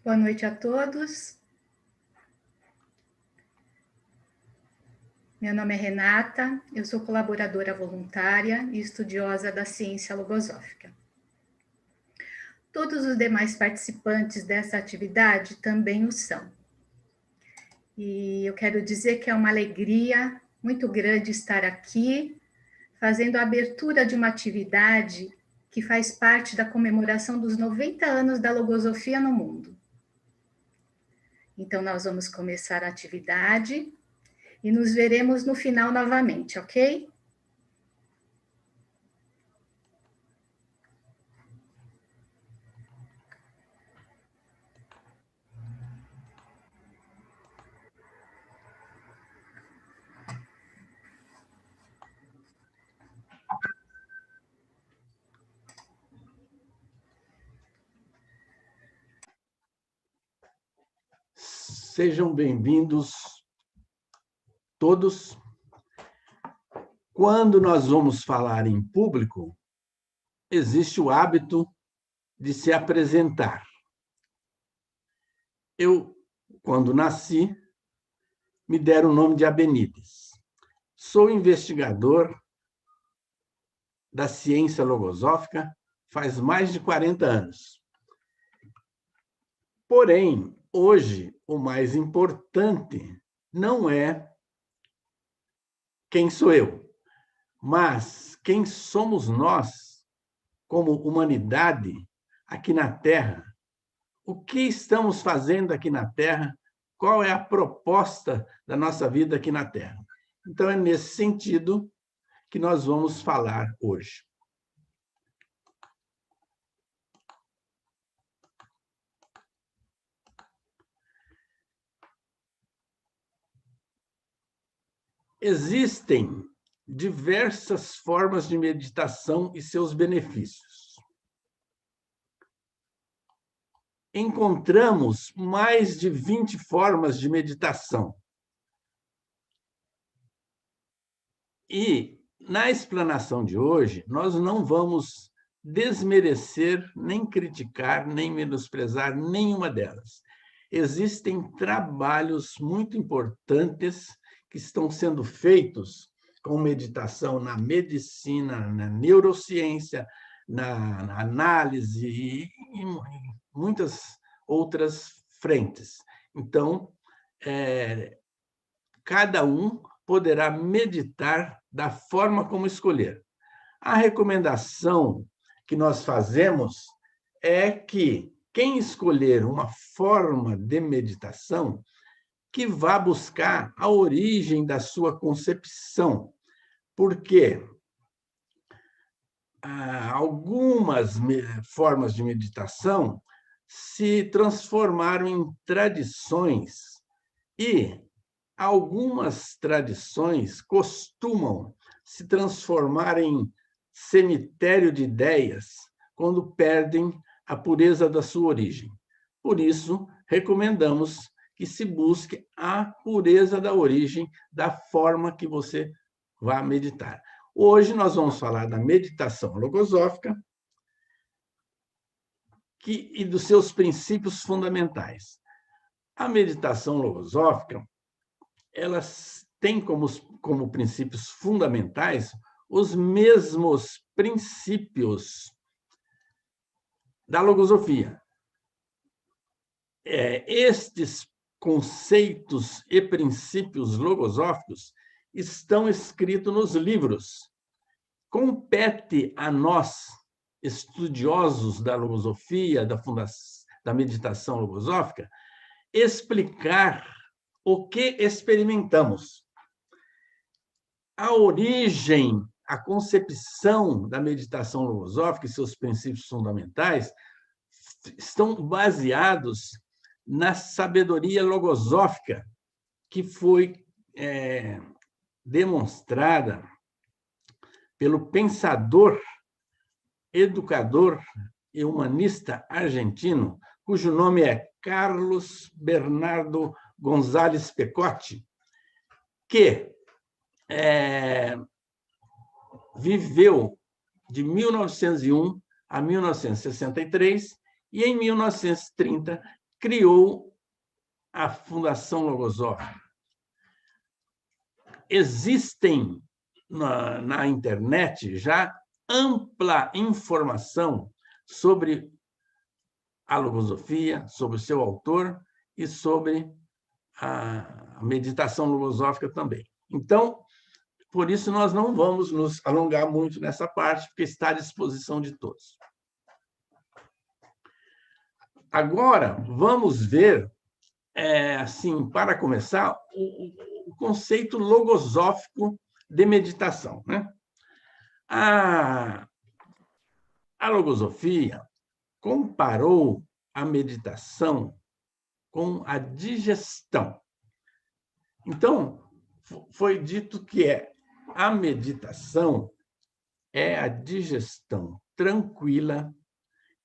Boa noite a todos. Meu nome é Renata, eu sou colaboradora voluntária e estudiosa da ciência logosófica. Todos os demais participantes dessa atividade também o são. E eu quero dizer que é uma alegria muito grande estar aqui, fazendo a abertura de uma atividade que faz parte da comemoração dos 90 anos da logosofia no mundo. Então, nós vamos começar a atividade e nos veremos no final novamente, ok? Sejam bem-vindos todos. Quando nós vamos falar em público, existe o hábito de se apresentar. Eu, quando nasci, me deram o nome de Abenides. Sou investigador da ciência logosófica faz mais de 40 anos. Porém, hoje, o mais importante não é quem sou eu, mas quem somos nós, como humanidade, aqui na Terra. O que estamos fazendo aqui na Terra? Qual é a proposta da nossa vida aqui na Terra? Então, é nesse sentido que nós vamos falar hoje. Existem diversas formas de meditação e seus benefícios. Encontramos mais de 20 formas de meditação. E, na explanação de hoje, nós não vamos desmerecer, nem criticar, nem menosprezar nenhuma delas. Existem trabalhos muito importantes que estão sendo feitos com meditação na medicina, na neurociência, na análise e em muitas outras frentes. Então, cada um poderá meditar da forma como escolher. A recomendação que nós fazemos é que quem escolher uma forma de meditação, que vá buscar a origem da sua concepção, porque algumas formas de meditação se transformaram em tradições e algumas tradições costumam se transformar em cemitério de ideias quando perdem a pureza da sua origem. Por isso, recomendamos que se busque a pureza da origem da forma que você vai meditar. Hoje nós vamos falar da meditação logosófica e dos seus princípios fundamentais. A meditação logosófica, elas têm como princípios fundamentais os mesmos princípios da logosofia. Estes conceitos e princípios logosóficos estão escritos nos livros. Compete a nós, estudiosos da logosofia, da meditação logosófica, explicar o que experimentamos. A origem, a concepção da meditação logosófica e seus princípios fundamentais estão baseados na sabedoria logosófica que foi demonstrada pelo pensador, educador e humanista argentino, cujo nome é Carlos Bernardo González Pecotti, que viveu de 1901 a 1963 e, em 1930, criou a Fundação Logosófica. Existem na internet já ampla informação sobre a logosofia, sobre o seu autor e sobre a meditação logosófica também. Então, por isso, nós não vamos nos alongar muito nessa parte, porque está à disposição de todos. Agora, vamos ver, assim, para começar, o conceito logosófico de meditação, né? A logosofia comparou a meditação com a digestão. Então, foi dito que a meditação é a digestão tranquila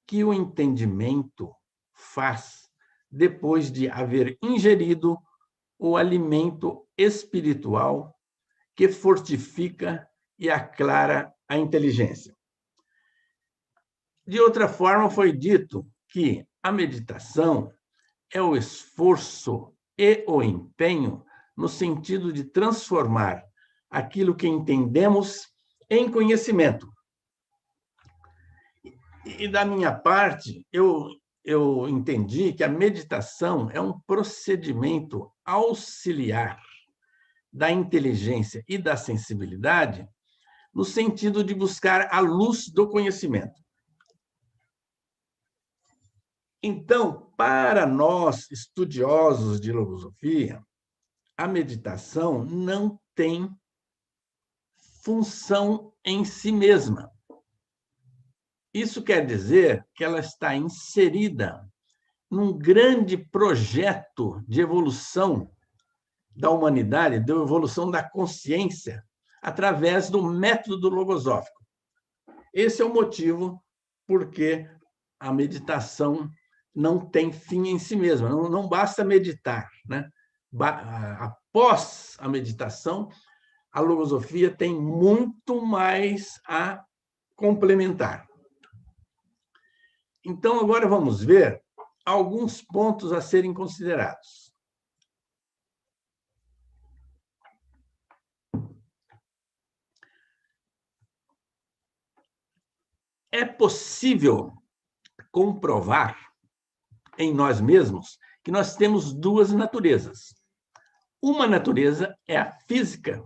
que o entendimento faz depois de haver ingerido o alimento espiritual que fortifica e aclara a inteligência. De outra forma, foi dito que a meditação é o esforço e o empenho no sentido de transformar aquilo que entendemos em conhecimento. E da minha parte, eu entendi que a meditação é um procedimento auxiliar da inteligência e da sensibilidade no sentido de buscar a luz do conhecimento. Então, para nós, estudiosos de logosofia, a meditação não tem função em si mesma. Isso quer dizer que ela está inserida num grande projeto de evolução da humanidade, de evolução da consciência, através do método logosófico. Esse é o motivo porque a meditação não tem fim em si mesma, não basta meditar, né? Após a meditação, a logosofia tem muito mais a complementar. Então, agora vamos ver alguns pontos a serem considerados. É possível comprovar em nós mesmos que nós temos duas naturezas. Uma natureza é a física.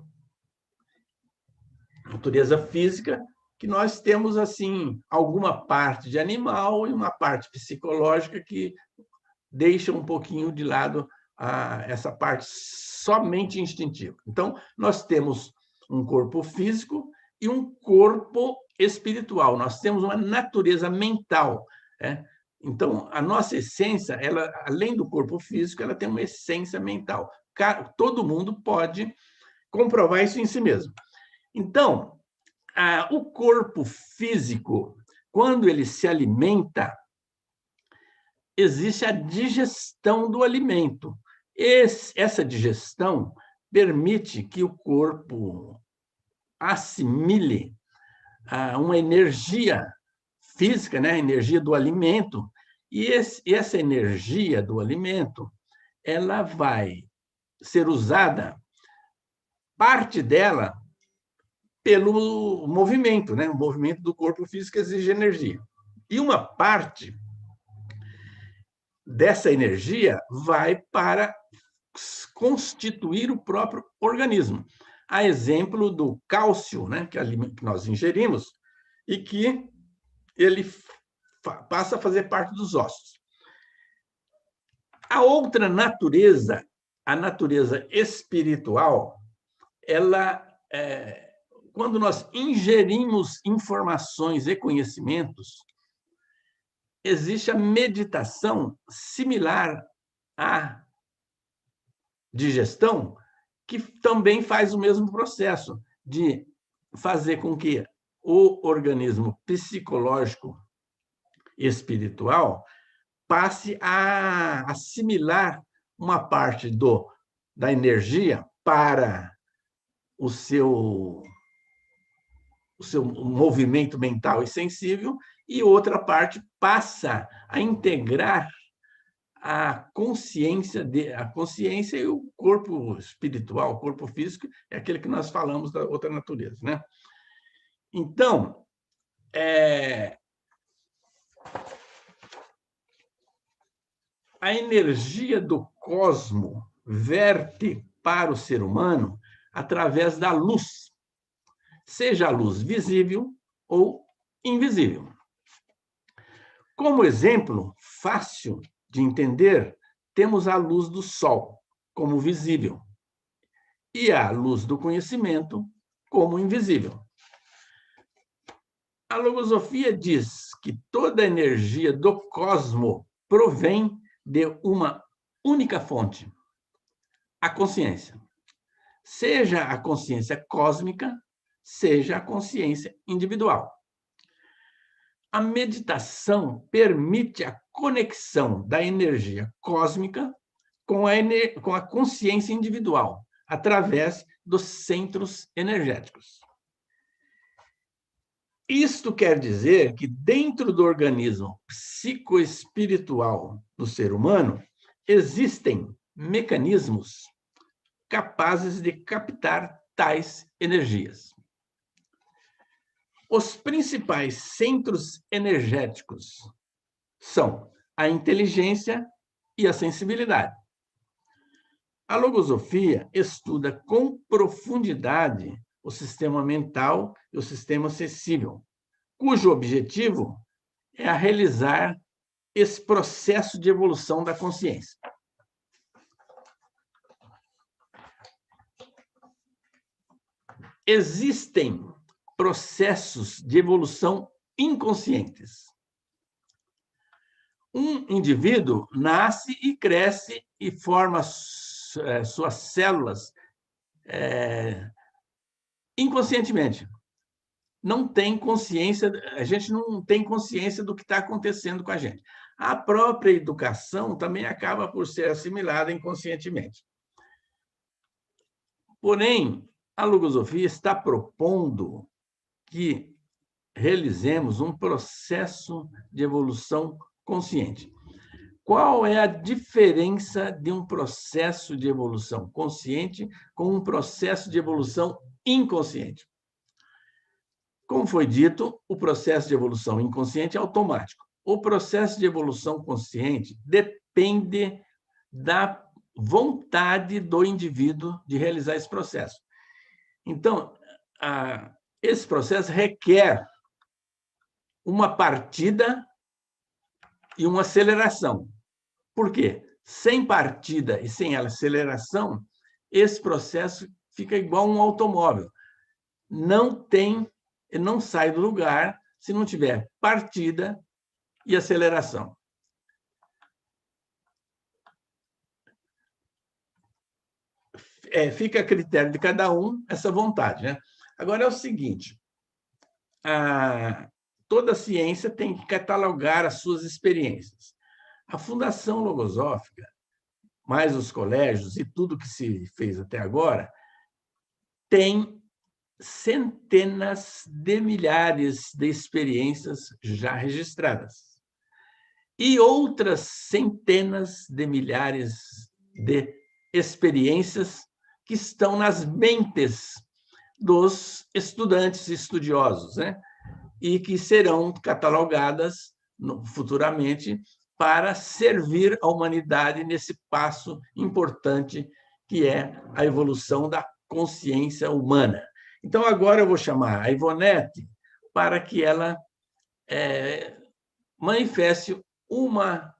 A natureza física, que nós temos, assim, alguma parte de animal e uma parte psicológica que deixa um pouquinho de lado essa parte somente instintiva. Então, nós temos um corpo físico e um corpo espiritual. Nós temos uma natureza mental, né? Então, a nossa essência, ela, além do corpo físico, ela tem uma essência mental. Todo mundo pode comprovar isso em si mesmo. Então, o corpo físico, quando ele se alimenta, existe a digestão do alimento. Essa digestão permite que o corpo assimile uma energia física, né? A energia do alimento, e essa energia do alimento ela vai ser usada, parte dela, pelo movimento, né? O movimento do corpo físico exige energia. E uma parte dessa energia vai para constituir o próprio organismo. A exemplo do cálcio, né? Que nós ingerimos e que ele passa a fazer parte dos ossos. A outra natureza, a natureza espiritual, ela quando nós ingerimos informações e conhecimentos, existe a meditação similar à digestão, que também faz o mesmo processo de fazer com que o organismo psicológico e espiritual passe a assimilar uma parte da energia para o seu movimento mental e sensível, e outra parte passa a integrar a consciência e o corpo espiritual, o corpo físico, é aquele que nós falamos da outra natureza, né? Então, a energia do cosmo verte para o ser humano através da luz, seja a luz visível ou invisível. Como exemplo fácil de entender, temos a luz do sol como visível e a luz do conhecimento como invisível. A logosofia diz que toda a energia do cosmo provém de uma única fonte, a consciência. Seja a consciência cósmica, seja a consciência individual. A meditação permite a conexão da energia cósmica com a consciência individual, através dos centros energéticos. Isto quer dizer que, dentro do organismo psicoespiritual do ser humano, existem mecanismos capazes de captar tais energias. Os principais centros energéticos são a inteligência e a sensibilidade. A logosofia estuda com profundidade o sistema mental e o sistema sensível, cujo objetivo é a realizar esse processo de evolução da consciência. Existem processos de evolução inconscientes. Um indivíduo nasce e cresce e forma suas células inconscientemente. Não tem consciência, a gente não tem consciência do que está acontecendo com a gente. A própria educação também acaba por ser assimilada inconscientemente. Porém, a logosofia está propondo que realizemos um processo de evolução consciente. Qual é a diferença de um processo de evolução consciente com um processo de evolução inconsciente? Como foi dito, o processo de evolução inconsciente é automático. O processo de evolução consciente depende da vontade do indivíduo de realizar esse processo. Então, esse processo requer uma partida e uma aceleração. Por quê? Sem partida e sem aceleração, esse processo fica igual um automóvel. Ele não sai do lugar se não tiver partida e aceleração. Fica a critério de cada um essa vontade, né? Agora é o seguinte, toda ciência tem que catalogar as suas experiências. A Fundação Logosófica, mais os colégios e tudo que se fez até agora, tem centenas de milhares de experiências já registradas e outras centenas de milhares de experiências que estão nas mentes dos estudantes e estudiosos, né? E que serão catalogadas futuramente para servir à humanidade nesse passo importante que é a evolução da consciência humana. Então, agora eu vou chamar a Ivonete para que ela manifeste uma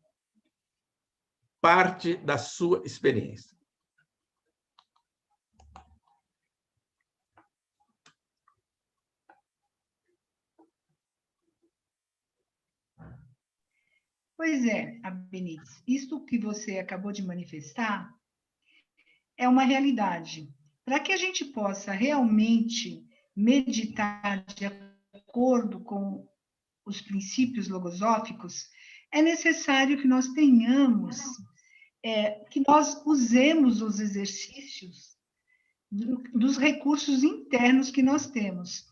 parte da sua experiência. Pois é, Abenites, isto que você acabou de manifestar é uma realidade. Para que a gente possa realmente meditar de acordo com os princípios logosóficos, é necessário que nós tenhamos, que nós usemos os exercícios dos recursos internos que nós temos.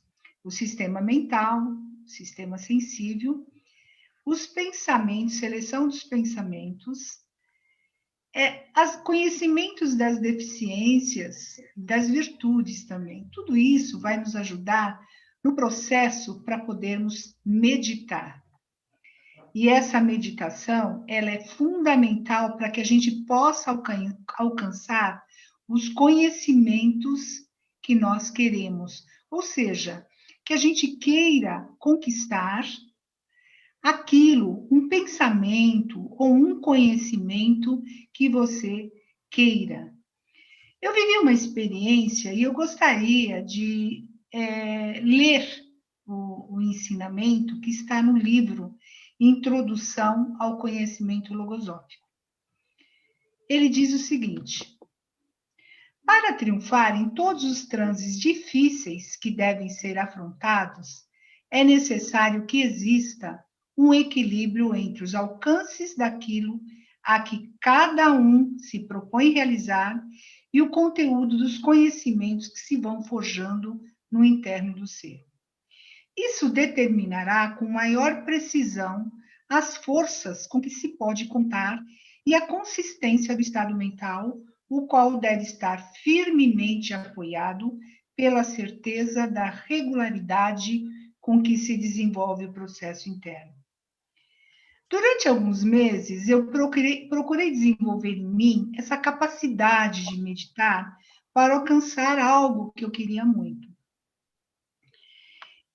O sistema mental, o sistema sensível, os pensamentos, seleção dos pensamentos, Conhecimentos das deficiências, das virtudes também. Tudo isso vai nos ajudar no processo para podermos meditar. E essa meditação, ela é fundamental para que a gente possa alcançar os conhecimentos que nós queremos. Ou seja, que a gente queira conquistar aquilo, um pensamento ou um conhecimento que você queira. Eu vivi uma experiência e eu gostaria de ler o ensinamento que está no livro Introdução ao Conhecimento Logosófico. Ele diz o seguinte: para triunfar em todos os transes difíceis que devem ser afrontados, é necessário que exista um equilíbrio entre os alcances daquilo a que cada um se propõe realizar e o conteúdo dos conhecimentos que se vão forjando no interno do ser. Isso determinará com maior precisão as forças com que se pode contar e a consistência do estado mental, o qual deve estar firmemente apoiado pela certeza da regularidade com que se desenvolve o processo interno. Durante alguns meses, eu procurei desenvolver em mim essa capacidade de meditar para alcançar algo que eu queria muito.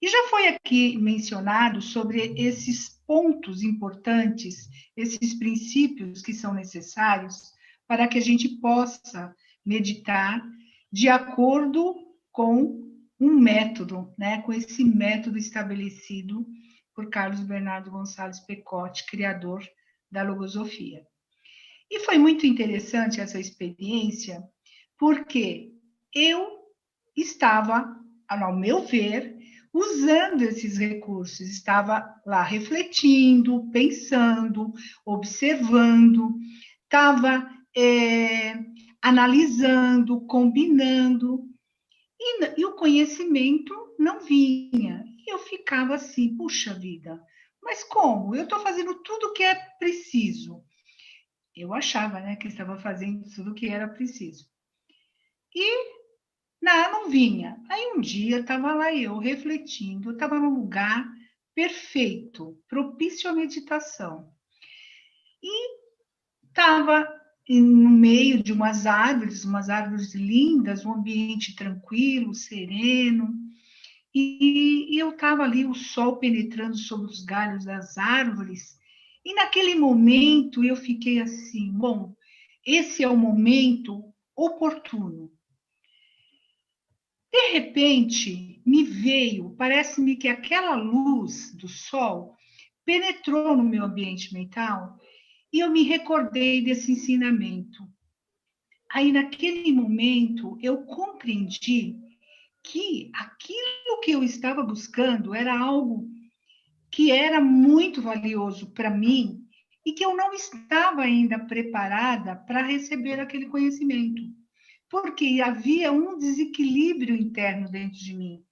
E já foi aqui mencionado sobre esses pontos importantes, esses princípios que são necessários para que a gente possa meditar de acordo com um método, né? Com esse método estabelecido por Carlos Bernardo Gonçalves Pecote, criador da logosofia. E foi muito interessante essa experiência, porque eu estava, ao meu ver, usando esses recursos, estava lá refletindo, pensando, observando, estava analisando, combinando, e o conhecimento não vinha. E eu ficava assim, puxa vida, mas como? Eu estou fazendo tudo o que é preciso. Eu achava, né, que estava fazendo tudo o que era preciso. E não vinha. Aí um dia estava lá eu refletindo, eu estava num lugar perfeito, propício à meditação. E estava no meio de umas árvores lindas, um ambiente tranquilo, sereno. E eu estava ali, o sol penetrando sobre os galhos das árvores. E naquele momento eu fiquei assim, bom, esse é o momento oportuno. De repente, me veio, parece-me que aquela luz do sol penetrou no meu ambiente mental e eu me recordei desse ensinamento. Aí, naquele momento, eu compreendi que aquilo que eu estava buscando era algo que era muito valioso para mim e que eu não estava ainda preparada para receber aquele conhecimento, porque havia um desequilíbrio interno dentro de mim.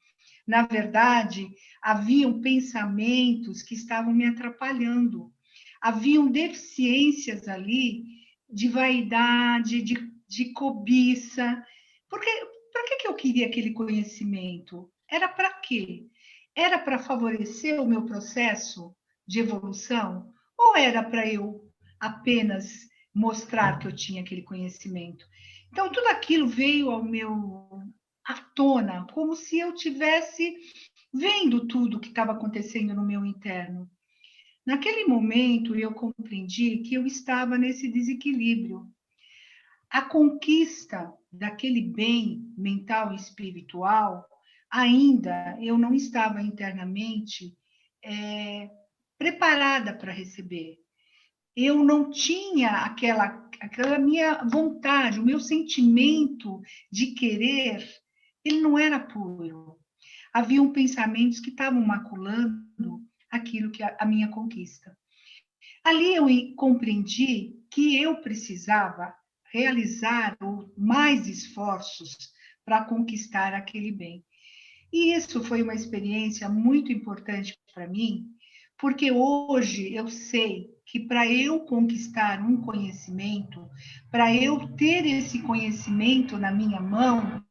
Na verdade, haviam pensamentos que estavam me atrapalhando, haviam deficiências ali de vaidade, de cobiça. Porque para que eu queria aquele conhecimento? Era para quê? Era para favorecer o meu processo de evolução? Ou era para eu apenas mostrar que eu tinha aquele conhecimento? Então, tudo aquilo veio à tona, como se eu tivesse vendo tudo o que estava acontecendo no meu interno. Naquele momento, eu compreendi que eu estava nesse desequilíbrio. A conquista daquele bem mental e espiritual, ainda eu não estava internamente preparada para receber. Eu não tinha aquela minha vontade, o meu sentimento de querer, ele não era puro. Haviam pensamentos que estavam maculando aquilo que a minha conquista. Ali eu compreendi que eu precisava realizar mais esforços para conquistar aquele bem. E isso foi uma experiência muito importante para mim, porque hoje eu sei que para eu conquistar um conhecimento, para eu ter esse conhecimento na minha mão,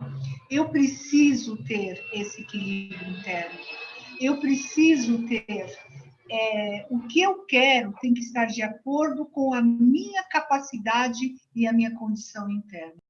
eu preciso ter esse equilíbrio interno. Eu preciso ter o que eu quero tem que estar de acordo com a minha capacidade e a minha condição interna.